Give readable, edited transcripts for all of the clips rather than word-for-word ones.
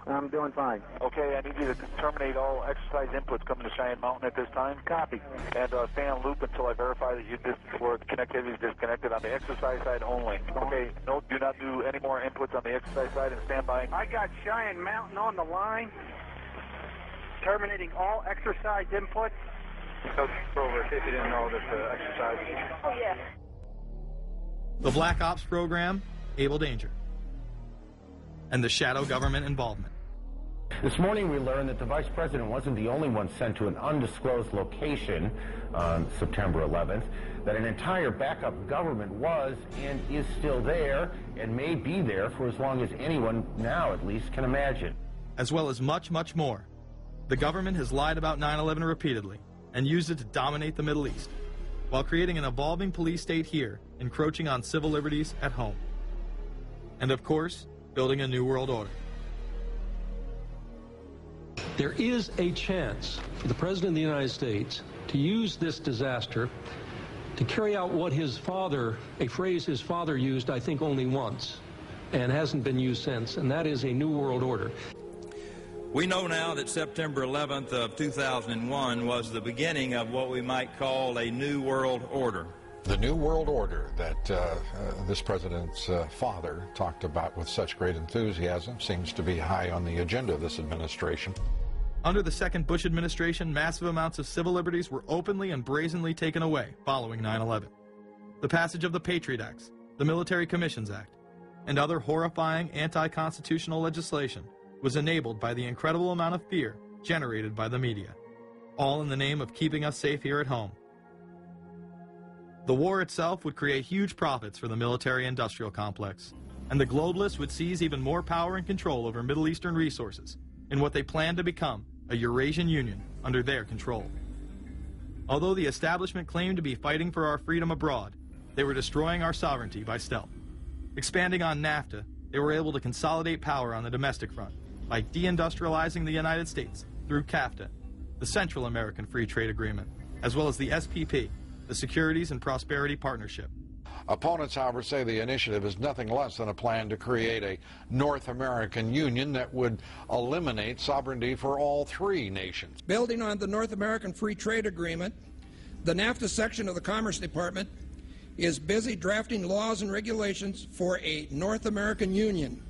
I'm doing fine. Okay, I need you to terminate all exercise inputs coming to Cheyenne Mountain at this time. Copy. And stay on loop until I verify that the connectivity is disconnected on the exercise side only. Okay, no, do not do any more inputs on the exercise side and stand by. I got Cheyenne Mountain on the line. Terminating all exercise inputs. Over, if you didn't know that the exercise. Oh, yeah. The Black Ops program, Able Danger, and the shadow government involvement. This morning we learned that the vice president wasn't the only one sent to an undisclosed location on September 11th, that an entire backup government was and is still there and may be there for as long as anyone now at least can imagine. As well as much, much more. The government has lied about 9/11 repeatedly and used it to dominate the Middle East, while creating an evolving police state here, encroaching on civil liberties at home. And of course, building a new world order. There is a chance for the President of the United States to use this disaster to carry out what his father, a phrase his father used, I think, only once, and hasn't been used since, and that is a new world order. We know now that September 11th of 2001 was the beginning of what we might call a new world order. The new world order that this president's father talked about with such great enthusiasm seems to be high on the agenda of this administration. Under the second Bush administration, massive amounts of civil liberties were openly and brazenly taken away following 9/11. The passage of the Patriot Acts, the Military Commissions Act, and other horrifying anti-constitutional legislation was enabled by the incredible amount of fear generated by the media, all in the name of keeping us safe here at home. The war itself would create huge profits for the military-industrial complex, and the globalists would seize even more power and control over Middle Eastern resources in what they planned to become a Eurasian Union under their control. Although the establishment claimed to be fighting for our freedom abroad, they were destroying our sovereignty by stealth. Expanding on NAFTA, they were able to consolidate power on the domestic front by deindustrializing the United States through CAFTA, the Central American Free Trade Agreement, as well as the SPP, the Securities and Prosperity Partnership. Opponents, however, say the initiative is nothing less than a plan to create a North American Union that would eliminate sovereignty for all three nations. Building on the North American Free Trade Agreement, the NAFTA section of the Commerce Department is busy drafting laws and regulations for a North American Union,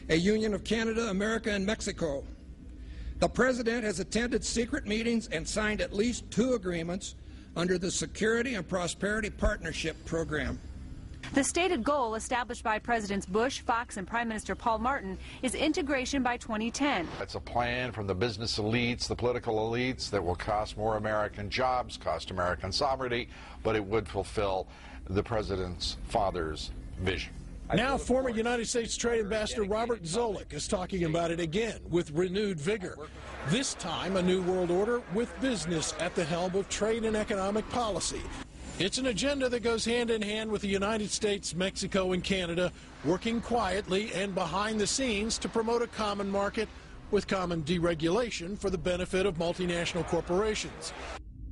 a union of Canada, America, and Mexico. The President has attended secret meetings and signed at least 2 agreements under the Security and Prosperity Partnership Program. The stated goal established by Presidents Bush, Fox, and Prime Minister Paul Martin is integration by 2010. It's a plan from the business elites, the political elites, that will cost more American jobs, cost American sovereignty, but it would fulfill the President's father's vision. Now, former United States Trade Ambassador Robert Zoellick is talking about it again with renewed vigor. This time, a new world order with business at the helm of trade and economic policy. It's an agenda that goes hand in hand with the United States, Mexico, and Canada working quietly and behind the scenes to promote a common market with common deregulation for the benefit of multinational corporations.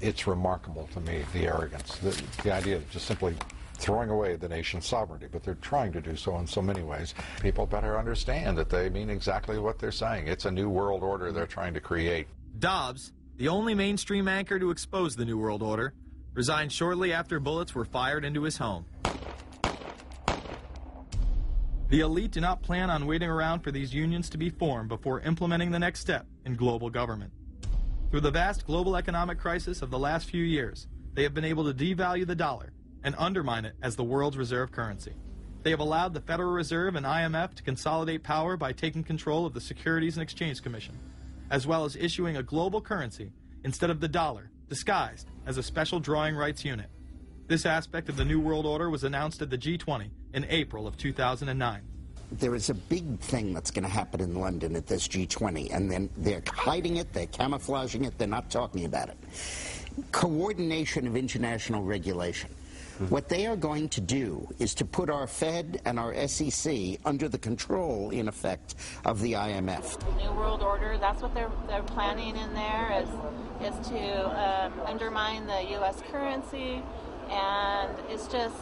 It's remarkable to me, the arrogance, the idea of just simply throwing away the nation's sovereignty, but they're trying to do so in so many ways. People better understand that they mean exactly what they're saying. It's a new world order they're trying to create. Dobbs, the only mainstream anchor to expose the new world order, resigned shortly after bullets were fired into his home. The elite do not plan on waiting around for these unions to be formed before implementing the next step in global government. Through the vast global economic crisis of the last few years, they have been able to devalue the dollar and undermine it as the world's reserve currency. They have allowed the Federal Reserve and IMF to consolidate power by taking control of the Securities and Exchange Commission, as well as issuing a global currency instead of the dollar, disguised as a special drawing rights unit. This aspect of the New World Order was announced at the G20 in April of 2009. There is a big thing that's going to happen in London at this G20, and then they're hiding it, they're camouflaging it, they're not talking about it. Coordination of international regulation. What they are going to do is to put our Fed and our SEC under the control, in effect, of the IMF. The New World Order, that's what they're planning in there, is to undermine the U.S. currency, and it's just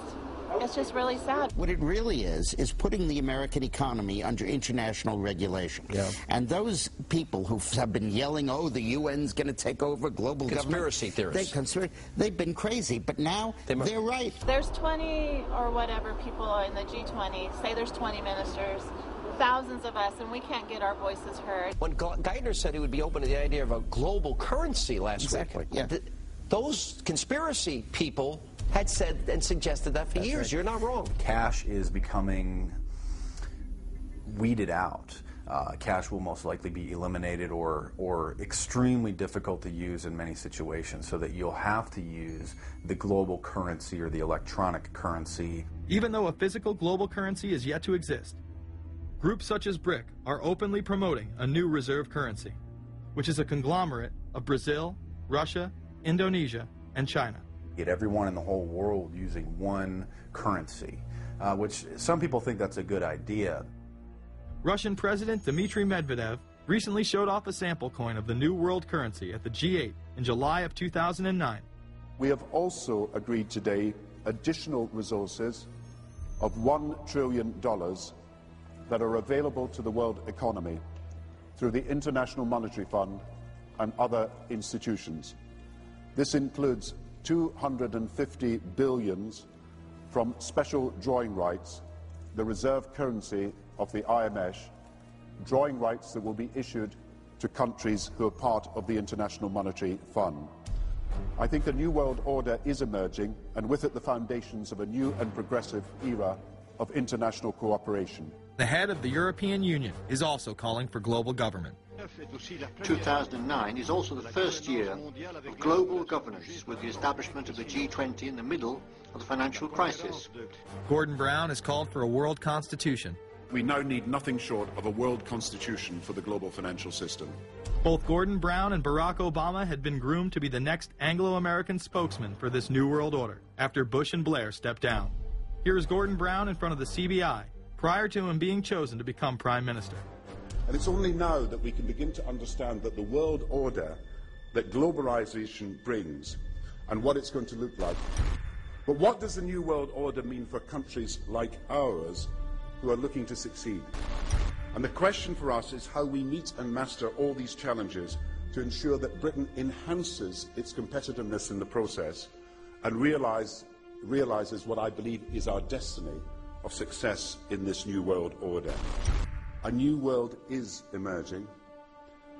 It's just really sad. What it really is putting the American economy under international regulation. Yeah. And those people who have been yelling, oh, the UN's going to take over global conspiracy government. Theorists. They've been crazy, but now they're right. There's 20 or whatever people in the G20. Say there's 20 ministers. Thousands of us, and we can't get our voices heard. When Geithner said he would be open to the idea of a global currency last week, those conspiracy people had said and suggested that for years. Right. You're not wrong. Cash is becoming weeded out. Cash will most likely be eliminated or extremely difficult to use in many situations, so that you'll have to use the global currency or the electronic currency. Even though a physical global currency is yet to exist, groups such as BRIC are openly promoting a new reserve currency, which is a conglomerate of Brazil, Russia, Indonesia, and China. Get everyone in the whole world using one currency, which some people think that's a good idea. Russian President Dmitry Medvedev recently showed off a sample coin of the new world currency at the G8 in July of 2009. We have also agreed today additional resources of $1 trillion that are available to the world economy through the International Monetary Fund and other institutions. This includes 250 billion from special drawing rights, the reserve currency of the IMF, drawing rights that will be issued to countries who are part of the International Monetary Fund. I think a new world order is emerging, and with it the foundations of a new and progressive era of international cooperation. The head of the European Union is also calling for global government. 2009 is also the first year of global governance, with the establishment of the G20 in the middle of the financial crisis. Gordon Brown has called for a world constitution. We now need nothing short of a world constitution for the global financial system. Both Gordon Brown and Barack Obama had been groomed to be the next Anglo-American spokesman for this new world order after Bush and Blair stepped down. Here is Gordon Brown in front of the CBI prior to him being chosen to become Prime Minister. And it's only now that we can begin to understand that the world order that globalization brings and what it's going to look like. But what does the new world order mean for countries like ours who are looking to succeed? And the question for us is how we meet and master all these challenges to ensure that Britain enhances its competitiveness in the process and realizes what I believe is our destiny of success in this new world order. A new world is emerging.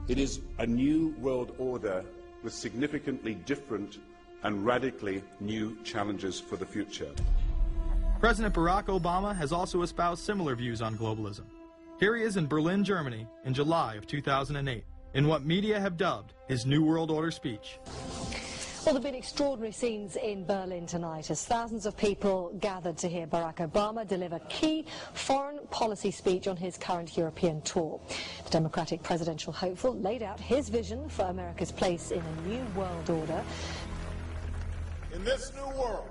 It is a new world order with significantly different and radically new challenges for the future. President Barack Obama has also espoused similar views on globalism. Here he is in Berlin, Germany, in July of 2008, in what media have dubbed his New World Order speech. Well, there have been extraordinary scenes in Berlin tonight as thousands of people gathered to hear Barack Obama deliver key foreign policy speech on his current European tour. The Democratic presidential hopeful laid out his vision for America's place in a new world order. In this new world,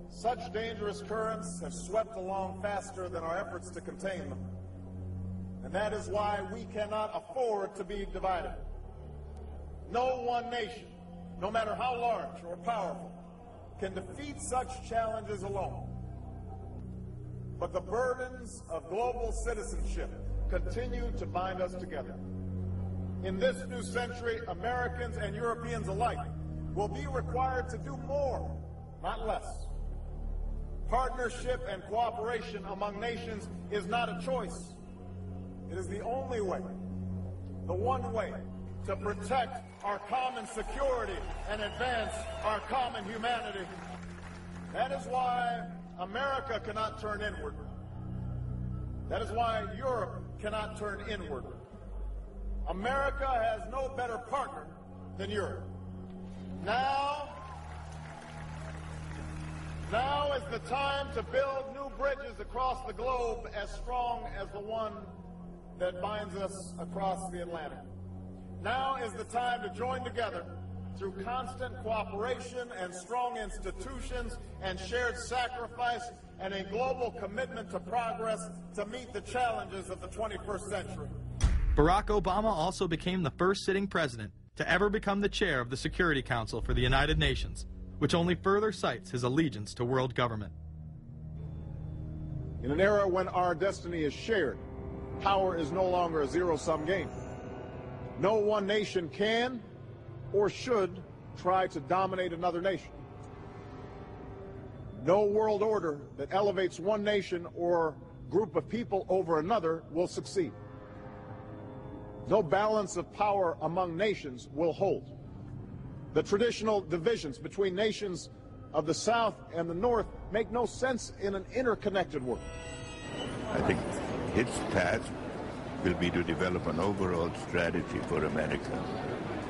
such dangerous currents have swept along faster than our efforts to contain them. And that is why we cannot afford to be divided. No one nation, no matter how large or powerful, can defeat such challenges alone. But the burdens of global citizenship continue to bind us together. In this new century, Americans and Europeans alike will be required to do more, not less. Partnership and cooperation among nations is not a choice. It is the only way, the one way, to protect our common security and advance our common humanity. That is why America cannot turn inward. That is why Europe cannot turn inward. America has no better partner than Europe. Now is the time to build new bridges across the globe as strong as the one that binds us across the Atlantic. Now is the time to join together through constant cooperation and strong institutions and shared sacrifice and a global commitment to progress to meet the challenges of the 21st century. Barack Obama also became the first sitting president to ever become the chair of the Security Council for the United Nations, which only further cites his allegiance to world government. In an era when our destiny is shared, power is no longer a zero-sum game. No one nation can or should try to dominate another nation. No world order that elevates one nation or group of people over another will succeed. No balance of power among nations will hold. The traditional divisions between nations of the South and the North make no sense in an interconnected world. I think its task will be to develop an overall strategy for America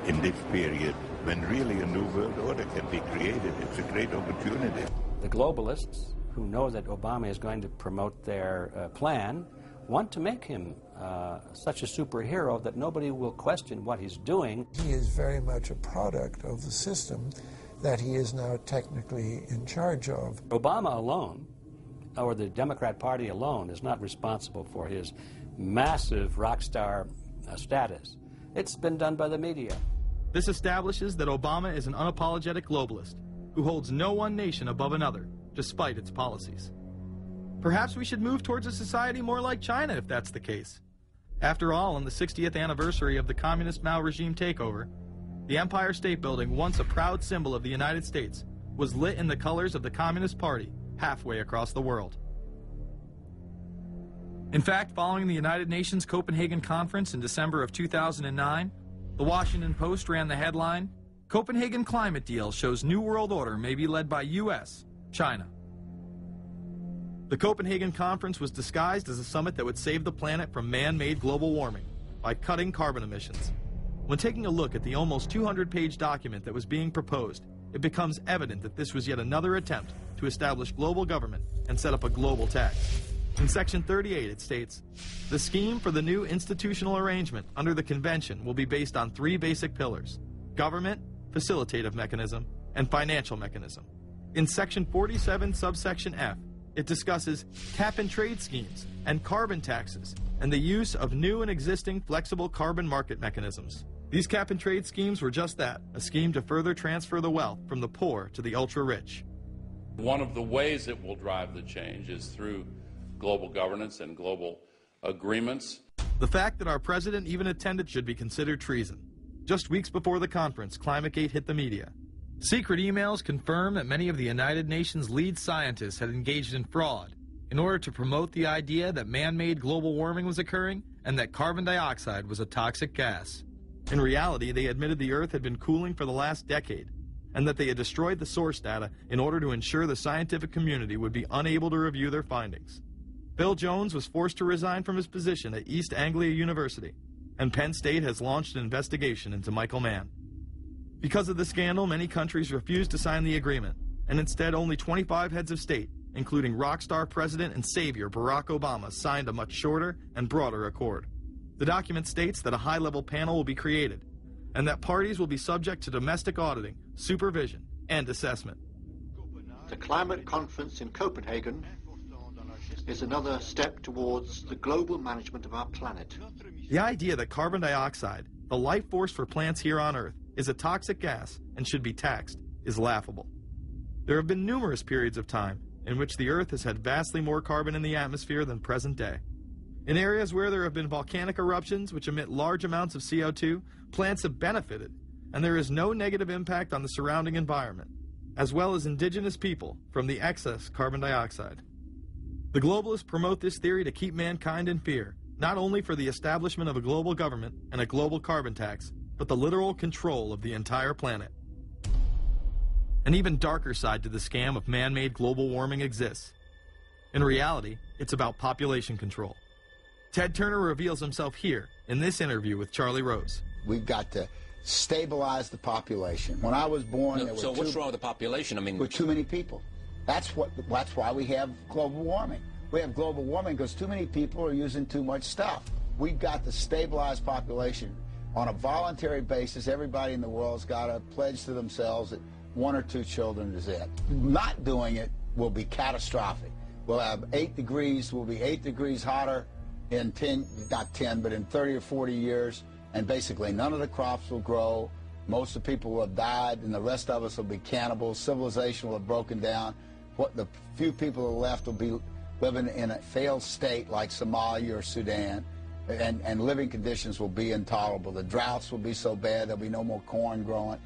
in this period when really a new world order can be created. It's a great opportunity. The globalists, who know that Obama is going to promote their plan, want to make him such a superhero that nobody will question what he's doing. He is very much a product of the system that he is now technically in charge of. Obama alone, or the Democrat Party alone, is not responsible for his massive rock star status. It's been done by the media. This establishes that Obama is an unapologetic globalist who holds no one nation above another, despite its policies. Perhaps we should move towards a society more like China if that's the case. After all, on the 60th anniversary of the communist Mao regime takeover, the Empire State Building, once a proud symbol of the United States, was lit in the colors of the Communist Party halfway across the world. In fact, following the United Nations Copenhagen Conference in December of 2009, the Washington Post ran the headline, "Copenhagen Climate Deal Shows New World Order May Be Led by U.S., China." The Copenhagen Conference was disguised as a summit that would save the planet from man-made global warming by cutting carbon emissions. When taking a look at the almost 200-page document that was being proposed, it becomes evident that this was yet another attempt to establish global government and set up a global tax. In Section 38, it states, "The scheme for the new institutional arrangement under the Convention will be based on three basic pillars: government, facilitative mechanism, and financial mechanism." In Section 47, subsection F, it discusses cap-and-trade schemes and carbon taxes and the use of new and existing flexible carbon market mechanisms. These cap-and-trade schemes were just that, a scheme to further transfer the wealth from the poor to the ultra-rich. One of the ways it will drive the change is through global governance and global agreements. The fact that our president even attended should be considered treason. Just weeks before the conference, ClimateGate hit the media. Secret emails confirm that many of the United Nations lead scientists had engaged in fraud in order to promote the idea that man-made global warming was occurring and that carbon dioxide was a toxic gas. In reality, they admitted the Earth had been cooling for the last decade and that they had destroyed the source data in order to ensure the scientific community would be unable to review their findings. Bill Jones was forced to resign from his position at East Anglia University, and Penn State has launched an investigation into Michael Mann. Because of the scandal, many countries refused to sign the agreement, and instead only 25 heads of state, including rock star President and Savior Barack Obama, signed a much shorter and broader accord. The document states that a high-level panel will be created, and that parties will be subject to domestic auditing, supervision, and assessment. The climate conference in Copenhagen is another step towards the global management of our planet. The idea that carbon dioxide, the life force for plants here on Earth, is a toxic gas and should be taxed is laughable. There have been numerous periods of time in which the Earth has had vastly more carbon in the atmosphere than present day. In areas where there have been volcanic eruptions which emit large amounts of CO2, plants have benefited, and there is no negative impact on the surrounding environment, as well as indigenous people, from the excess carbon dioxide. The globalists promote this theory to keep mankind in fear, not only for the establishment of a global government and a global carbon tax, but the literal control of the entire planet. An even darker side to the scam of man-made global warming exists. In reality, it's about population control. Ted Turner reveals himself here in this interview with Charlie Rose. We've got to stabilize the population. When I was born, there were what's wrong with the population? I mean, with too many people. That's why we have global warming. We have global warming because too many people are using too much stuff. We've got to stabilize population on a voluntary basis. Everybody in the world's got to pledge to themselves that 1 or 2 children is it. Not doing it will be catastrophic. We'll have 8 degrees. We'll be 8 degrees hotter in 30 or 40 years, and basically none of the crops will grow. Most of the people will have died, and the rest of us will be cannibals. Civilization will have broken down. What the few people who are left will be living in a failed state like Somalia or Sudan, and living conditions will be intolerable. The droughts will be so bad there'll be no more corn growing.